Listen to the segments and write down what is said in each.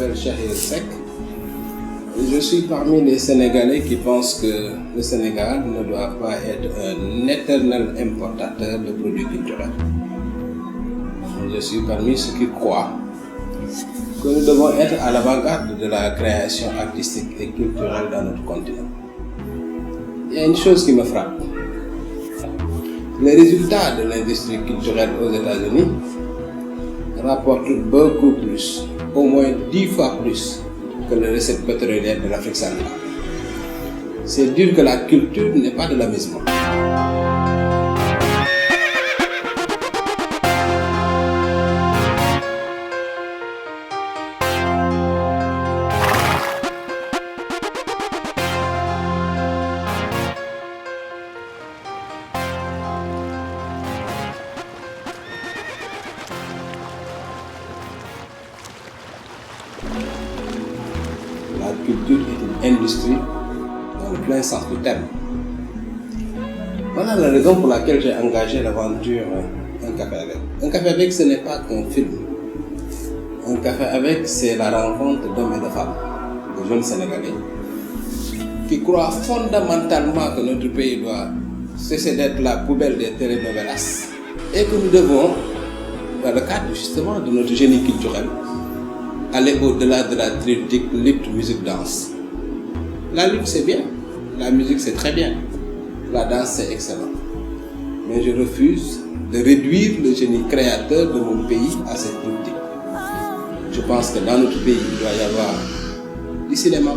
m'appelle Chahir Seck. Je suis parmi les Sénégalais qui pensent que le Sénégal ne doit pas être un éternel importateur de produits culturels. Je suis parmi ceux qui croient que nous devons être à l'avant-garde de la création artistique et culturelle dans notre continent. Il y a une chose qui me frappe. Les résultats de l'industrie culturelle aux États-Unis rapportent beaucoup plus, au moins 10 fois plus, que les recettes pétrolières de l'Afrique centrale. C'est dire que la culture n'est pas de l'amusement. La culture est une industrie dans le plein sens du terme. Voilà la raison pour laquelle j'ai engagé l'aventure Un café avec. Un café avec, ce n'est pas qu'un film. Un café avec, c'est la rencontre d'hommes et de femmes, de jeunes Sénégalais, qui croient fondamentalement que notre pays doit cesser d'être la poubelle des telenovelas et que nous devons, dans le cadre justement de notre génie culturel, aller au-delà de la triptyque lutte, musique, danse. La lutte c'est bien, la musique c'est très bien, la danse c'est excellent. Mais je refuse de réduire le génie créateur de mon pays à cette triptyque. Je pense que dans notre pays, il doit y avoir du cinéma.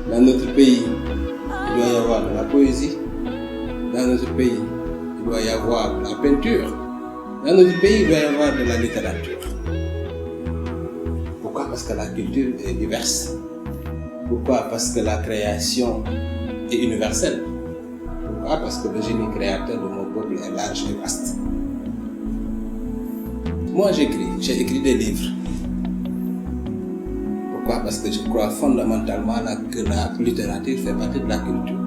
Dans notre pays, il doit y avoir de la poésie. Dans notre pays, il doit y avoir de la peinture. Dans notre pays, il doit y avoir de la littérature. Pourquoi? Parce que la culture est diverse. Pourquoi? Parce que la création est universelle. Pourquoi? Parce que le génie créateur de mon peuple est large et vaste. Moi j'ai écrit des livres. Pourquoi? Parce que je crois fondamentalement que la littérature fait partie de la culture.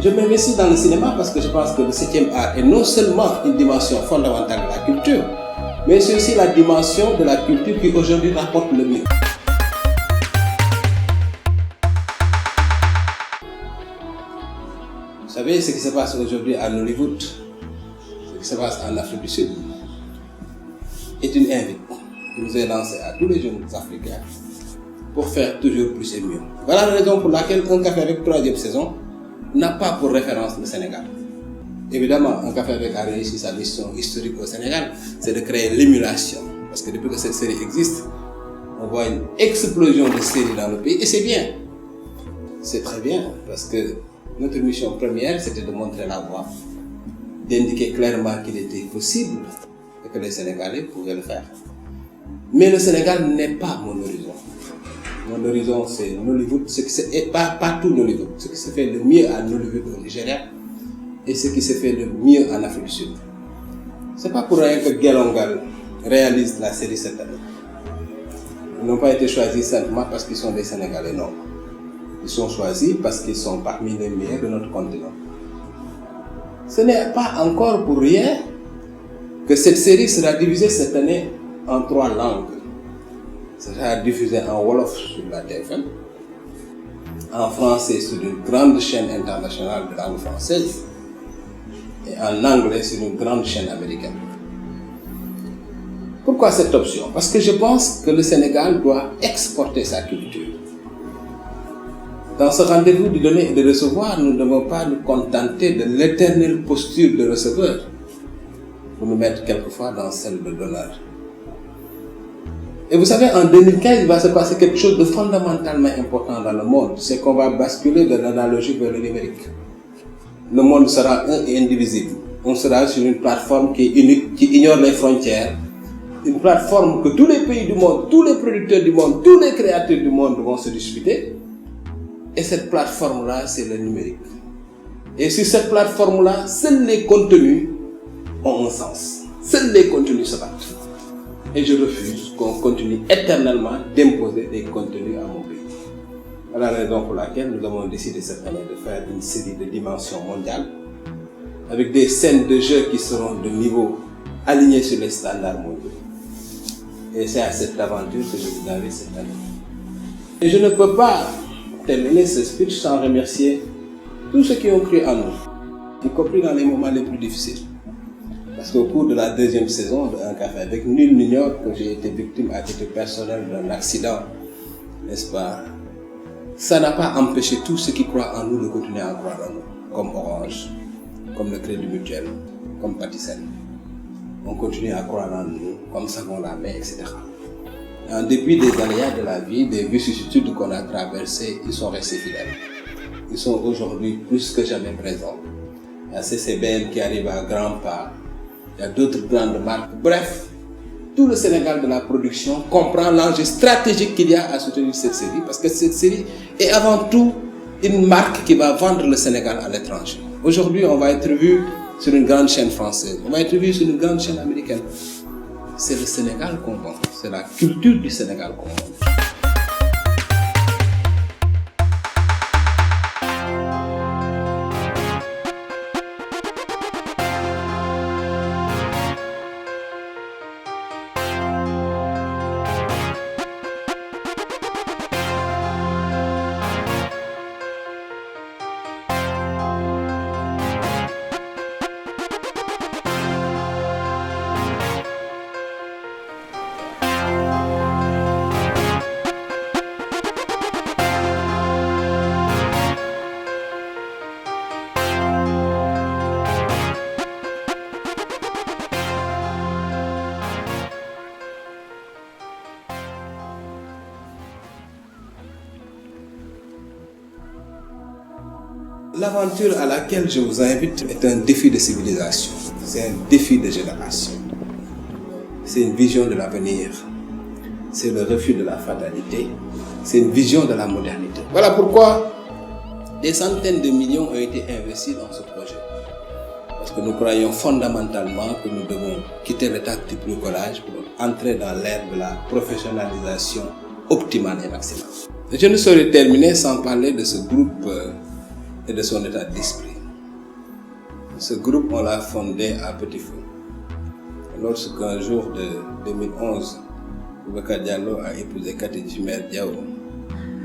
Je m'investis dans le cinéma parce que je pense que le 7e art est non seulement une dimension fondamentale de la culture, mais c'est aussi la dimension de la culture qui aujourd'hui rapporte le mieux. Vous savez ce qui se passe aujourd'hui à Nollywood, ce qui se passe en Afrique du Sud, est une invite qui nous est lancée à tous les jeunes Africains pour faire toujours plus et mieux. Voilà la raison pour laquelle Un café avec 3e saison n'a pas pour référence le Sénégal. Évidemment, Un café avec a réussi sa mission historique au Sénégal, c'est de créer l'émulation. Parce que depuis que cette série existe, on voit une explosion de séries dans le pays et c'est bien. C'est très bien parce que notre mission première, c'était de montrer la voie, d'indiquer clairement qu'il était possible et que les Sénégalais pouvaient le faire. Mais le Sénégal n'est pas mon horizon. Mon horizon, c'est Nollywood, et pas tout Nollywood, ce qui se fait le mieux à Nollywood au Nigeria et ce qui se fait le mieux en Afrique du Sud. C'est pas pour rien que Gelongal réalise la série cette année. Ils n'ont pas été choisis simplement parce qu'ils sont des Sénégalais, non. Ils sont choisis parce qu'ils sont parmi les meilleurs de notre continent. Ce n'est pas encore pour rien que cette série sera divisée cette année en 3 langues. Ça sera diffusé en Wolof sur la TFM, en français sur une grande chaîne internationale de langue française et en anglais sur une grande chaîne américaine. Pourquoi cette option? Parce que je pense que le Sénégal doit exporter sa culture. Dans ce rendez-vous du donner et de recevoir, nous ne devons pas nous contenter de l'éternelle posture de receveur pour nous mettre quelquefois dans celle de donneur. Et vous savez, en 2015, il va se passer quelque chose de fondamentalement important dans le monde. C'est qu'on va basculer de l'analogique vers le numérique. Le monde sera un et indivisible. On sera sur une plateforme qui est unique, qui ignore les frontières. Une plateforme que tous les pays du monde, tous les producteurs du monde, tous les créateurs du monde vont se disputer. Et cette plateforme-là, c'est le numérique. Et sur cette plateforme-là, seuls les contenus ont un sens. Seuls les contenus se battent. Et je refuse qu'on continue éternellement d'imposer des contenus à mon pays. Voilà la raison pour laquelle nous avons décidé cette année de faire une série de dimensions mondiales avec des scènes de jeu qui seront de niveau aligné sur les standards mondiaux. Et c'est à cette aventure que je vous invite cette année. Et je ne peux pas terminer ce speech sans remercier tous ceux qui ont cru en nous, y compris dans les moments les plus difficiles. Parce qu'au cours de la deuxième saison de Un Café avec, nul n'ignore que j'ai été victime à titre personnel d'un accident, n'est-ce pas? Ça n'a pas empêché tous ceux qui croient en nous de continuer à croire en nous, comme Orange, comme le Crédit Mutuel, comme Patisen. On continue à croire en nous, comme Savon la Main, etc. En dépit des aléas de la vie, des vicissitudes qu'on a traversées, ils sont restés fidèles. Ils sont aujourd'hui plus que jamais présents. Il y a CCBM qui arrive à grands pas. Il y a d'autres grandes marques. Bref, tout le Sénégal de la production comprend l'enjeu stratégique qu'il y a à soutenir cette série, parce que cette série est avant tout une marque qui va vendre le Sénégal à l'étranger. Aujourd'hui, on va être vu sur une grande chaîne française, on va être vu sur une grande chaîne américaine. C'est le Sénégal qu'on vend, c'est la culture du Sénégal qu'on vend. L'aventure à laquelle je vous invite est un défi de civilisation, c'est un défi de génération, c'est une vision de l'avenir, c'est le refus de la fatalité, c'est une vision de la modernité. Voilà pourquoi des centaines de millions ont été investis dans ce projet. Parce que nous croyons fondamentalement que nous devons quitter l'état du bricolage pour entrer dans l'ère de la professionnalisation optimale et maximale. Je ne saurais terminer sans parler de ce groupe et de son état d'esprit. Ce groupe, on l'a fondé à Petit Feu. Lorsqu'un jour de 2011, Boubacar Diallo a épousé Kati Djimer Diao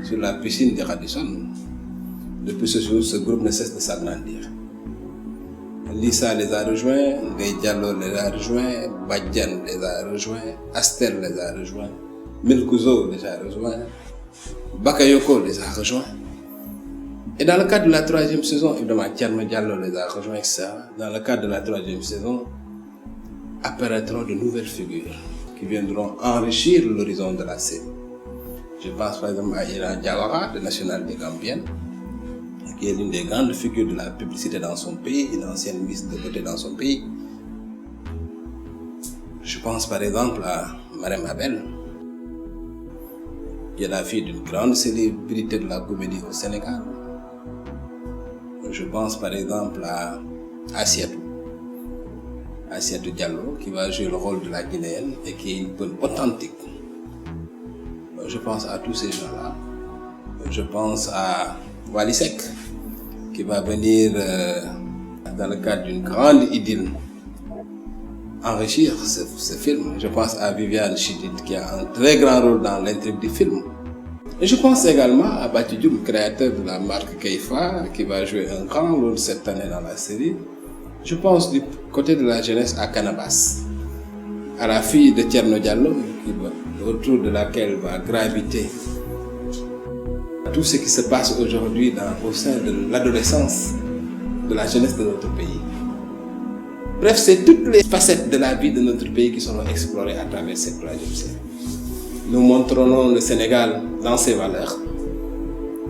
sur la piscine de Radisson. Depuis ce jour, ce groupe ne cesse de s'agrandir. Lisa les a rejoints, Ndeye Diallo les a rejoints, Badiane les a rejoints, Astel les a rejoints, Milkouzo les a rejoints, Bakayoko les a rejoints. Et dans le cadre de la troisième saison, évidemment, Thierno Diallo les a rejoints, etc. Dans le cadre de la troisième saison, apparaîtront de nouvelles figures qui viendront enrichir l'horizon de la série. Je pense par exemple à Iran Diawara, de nationalité gambienne, qui est l'une des grandes figures de la publicité dans son pays, une ancienne ministre de beauté dans son pays. Je pense par exemple à Marème Abel, qui est la fille d'une grande célébrité de la comédie au Sénégal. Je pense par exemple à Assiatou Diallo, qui va jouer le rôle de la Guinéenne et qui est une bonne authentique. Je pense à tous ces gens-là. Je pense à Wally Seck, qui va venir dans le cadre d'une grande idylle enrichir ce film. Je pense à Viviane Chidid, qui a un très grand rôle dans l'intrigue du film. Et je pense également à Bati Diouf, créateur de la marque Keifa, qui va jouer un grand rôle cette année dans la série. Je pense du côté de la jeunesse à Canabas, à la fille de Thierno Diallo, autour de laquelle va graviter tout ce qui se passe aujourd'hui au sein de l'adolescence, de la jeunesse de notre pays. Bref, c'est toutes les facettes de la vie de notre pays qui seront explorées à travers cette troisième série. Nous montrerons le Sénégal dans ses valeurs,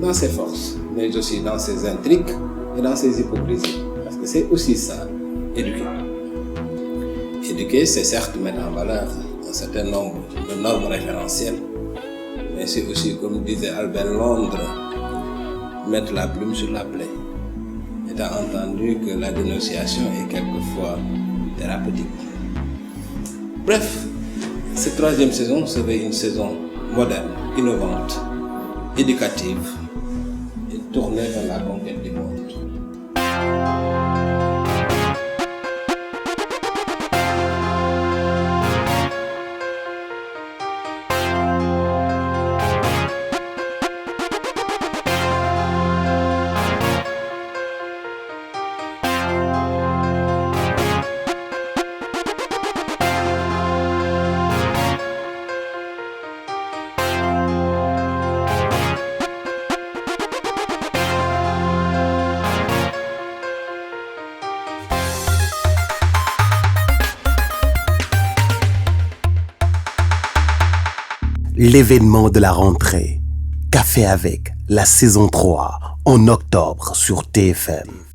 dans ses forces, mais aussi dans ses intrigues et dans ses hypocrisies. Parce que c'est aussi ça, éduquer. Éduquer, c'est certes mettre en valeur un certain nombre de normes référentielles, mais c'est aussi, comme disait Albert Londres, mettre la plume sur la plaie. Étant entendu que la dénonciation est quelquefois thérapeutique. Bref, cette troisième saison serait une saison moderne, innovante, éducative et tournée vers la conquête du monde. l'événement de la rentrée. Café avec la saison 3 en octobre sur TFM.